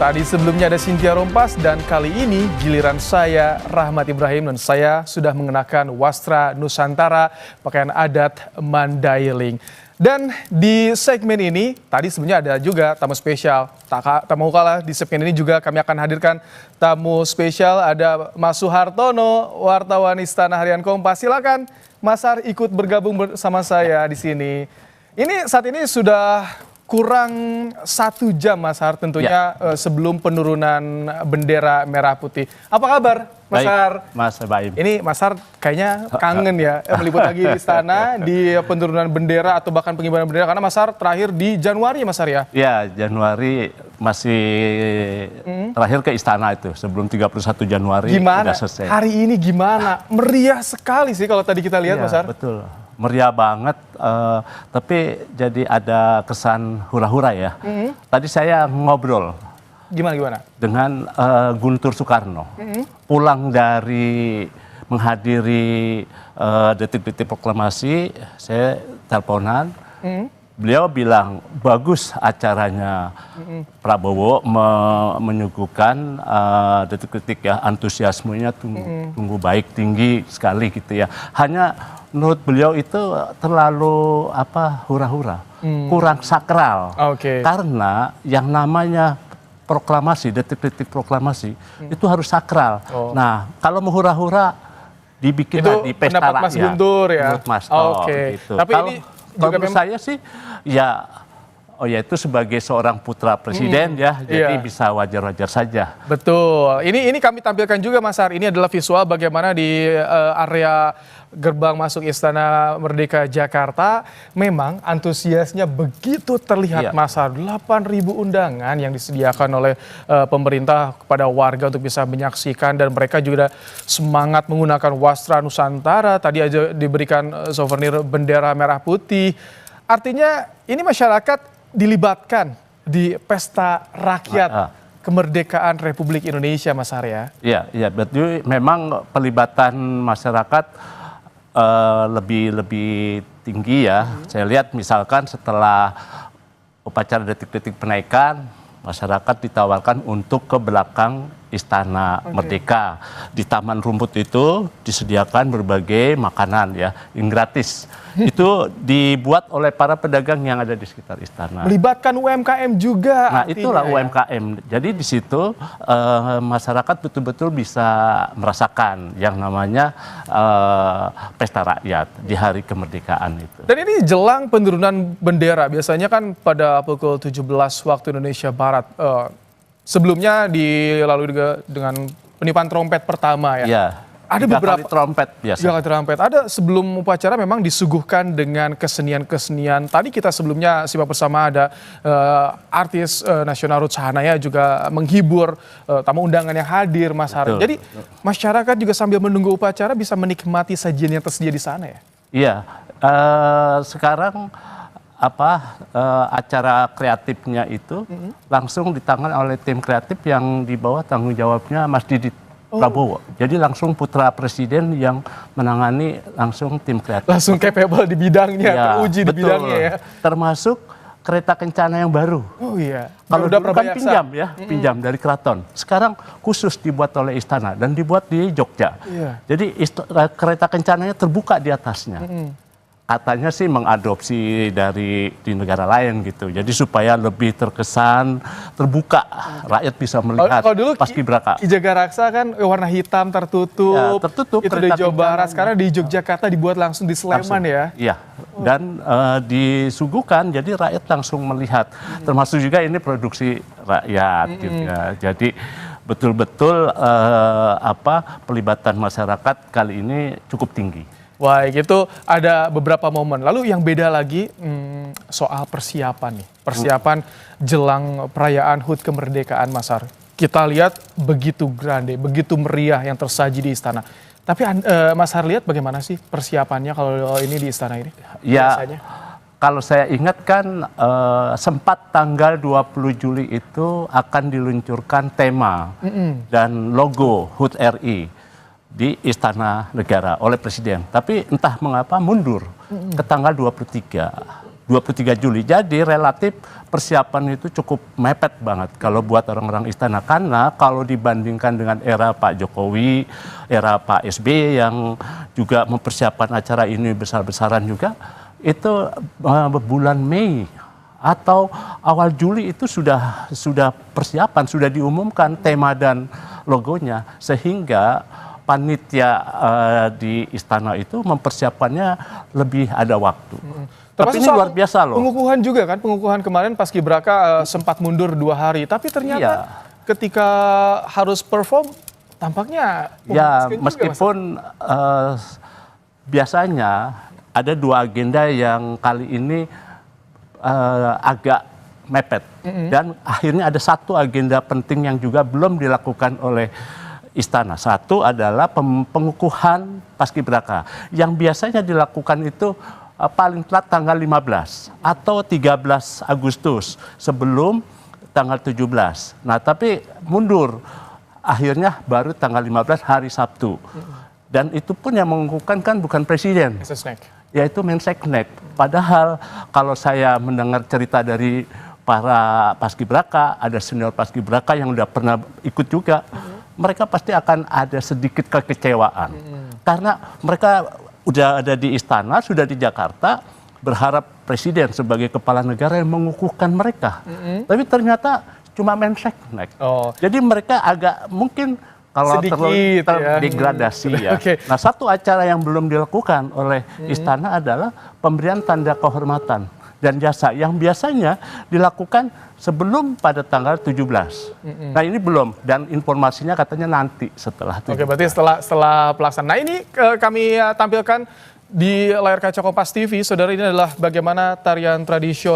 Tadi sebelumnya ada Cynthia Rompas dan kali ini giliran saya Rahmat Ibrahim dan saya sudah mengenakan wastra Nusantara pakaian adat Mandailing. Dan di segmen ini tadi sebenarnya ada juga tamu spesial. Tak mau kalah di segmen ini juga kami akan hadirkan tamu spesial, ada Mas Suhartono, wartawan Istana Harian Kompas. Silakan Mas Har ikut bergabung bersama saya di sini. Ini saat ini sudah kurang 1 jam Mas Har tentunya sebelum penurunan bendera merah putih. Apa kabar Mas Har? Mas Baim. Ini Mas Har kayaknya kangen ya meliput lagi di istana di penurunan bendera atau bahkan pengibaran bendera karena Mas Har terakhir di Januari Mas Har ya? Ya, Januari masih terakhir ke istana itu sebelum 31 Januari Gimana? sudah selesai. Hari ini gimana? Meriah sekali sih kalau tadi kita lihat Ya, Mas Har. betul. Meriah banget, tapi jadi ada kesan hura-hura ya. Tadi saya ngobrol Gimana? dengan Guntur Soekarno, pulang dari menghadiri detik-detik proklamasi, saya teleponan, beliau bilang bagus acaranya Prabowo menyuguhkan detik-detik ya, antusiasmenya tunggu baik, tinggi sekali gitu ya. Hanya menurut beliau itu terlalu hura-hura, kurang sakral. Karena yang namanya proklamasi, detik-detik proklamasi itu harus sakral. Nah, kalau mau hura-hura dibikinlah di pesta rakyat. Pendapat Mas Guntur ya. Menurut Mas, gitu. Tapi kalau ini juga menurut saya sih ya itu sebagai seorang putra presiden ya, jadi bisa wajar-wajar saja. Betul. Ini kami tampilkan juga Mas Har. Ini adalah visual bagaimana di area gerbang masuk Istana Merdeka Jakarta. Memang antusiasnya begitu terlihat Mas Har. 8.000 undangan yang disediakan oleh pemerintah kepada warga untuk bisa menyaksikan dan mereka juga semangat menggunakan wastra Nusantara. Tadi aja diberikan souvenir bendera merah putih. Artinya ini masyarakat dilibatkan di pesta rakyat kemerdekaan Republik Indonesia Mas Har ya? Iya, betul. Memang pelibatan masyarakat lebih tinggi ya. Saya lihat misalkan setelah upacara detik-detik penaikan, masyarakat ditawarkan untuk ke belakang Istana Merdeka. Di Taman Rumput itu disediakan berbagai makanan ya, yang gratis. Itu dibuat oleh para pedagang yang ada di sekitar istana. Melibatkan UMKM juga. Nah, itulah UMKM. Jadi di situ masyarakat betul-betul bisa merasakan yang namanya pesta rakyat di hari kemerdekaan itu. Dan ini jelang penurunan bendera. Biasanya kan pada pukul 17 waktu Indonesia Barat. Sebelumnya dilalui dengan peniupan trompet pertama ya. Iya. Ada beberapa kali trompet biasa. 3 kali trompet. Ada sebelum upacara memang disuguhkan dengan kesenian-kesenian. Tadi kita sebelumnya simak bersama ada artis nasional Ruth Sahanaya juga menghibur tamu undangan yang hadir Mas Har. Jadi masyarakat juga sambil menunggu upacara bisa menikmati sajian yang tersedia di sana ya. Iya. Sekarang acara kreatifnya itu langsung ditangani oleh tim kreatif yang di bawah tanggung jawabnya Mas Didit Prabowo. Jadi langsung putra presiden yang menangani langsung tim kreatif. Langsung capable di bidangnya, teruji di bidangnya ya. Termasuk kereta kencana yang baru. Oh iya. Kalau dulu kan pinjam ya, pinjam dari keraton. Sekarang khusus dibuat oleh istana dan dibuat di Jogja. Jadi kereta kencananya terbuka di atasnya. Katanya sih mengadopsi di negara lain gitu. Jadi supaya lebih terkesan terbuka, rakyat bisa melihat. Kalau dulu Paskibraka. Ki Jagaraksa kan warna hitam tertutup. Ya, tertutup. Itu di Jawa Barat. Sekarang di Yogyakarta dibuat langsung di Sleman ya. Iya. Dan disuguhkan jadi rakyat langsung melihat. Termasuk juga ini produksi rakyat gitu ya. Jadi betul-betul pelibatan masyarakat kali ini cukup tinggi. Baik, itu ada beberapa momen. Lalu yang beda lagi soal persiapan nih. Persiapan jelang perayaan HUT kemerdekaan Mas Har. Kita lihat begitu grande, begitu meriah yang tersaji di istana. Tapi Mas Har lihat bagaimana sih persiapannya kalau ini di istana ini? Ya, biasanya? Kalau saya ingat kan sempat tanggal 20 Juli itu akan diluncurkan tema dan logo HUT RI di Istana Negara oleh Presiden. Tapi entah mengapa mundur ke tanggal 23. 23 Juli. Jadi relatif persiapan itu cukup mepet banget kalau buat orang-orang istana. Karena kalau dibandingkan dengan era Pak Jokowi, era Pak SBY yang juga mempersiapkan acara ini besar-besaran juga, itu bulan Mei atau awal Juli itu sudah persiapan, sudah diumumkan tema dan logonya, sehingga panitia di istana itu mempersiapkannya lebih ada waktu. Tapi ini luar biasa loh. Pengukuhan juga kan, pengukuhan kemarin Paskibraka sempat mundur 2 hari, tapi ternyata ketika harus perform tampaknya ya meskipun biasanya ada 2 agenda yang kali ini agak mepet dan akhirnya ada 1 agenda penting yang juga belum dilakukan oleh istana. Satu adalah pengukuhan Paskibraka yang biasanya dilakukan itu paling telat tanggal 15 atau 13 Agustus sebelum tanggal 17. Nah, tapi mundur. Akhirnya baru tanggal 15 hari Sabtu. Dan itu pun yang mengukuhkan kan bukan presiden, yaitu Menseknek. Padahal kalau saya mendengar cerita dari para Paskibraka, ada senior Paskibraka yang udah pernah ikut juga, mereka pasti akan ada sedikit kekecewaan. Karena mereka udah ada di istana, sudah di Jakarta, berharap presiden sebagai kepala negara yang mengukuhkan mereka. Tapi ternyata cuma Menseknek. Jadi mereka agak mungkin kalau terdegradasi ya. Nah, 1 acara yang belum dilakukan oleh istana adalah pemberian tanda kehormatan dan jasa yang biasanya dilakukan sebelum pada tanggal 17. Nah, ini belum, dan informasinya katanya nanti setelah 17. Oke, berarti setelah pelaksanaan. Nah, ini kami tampilkan di layar kaca Kompas TV, saudara, ini adalah bagaimana tarian tradisional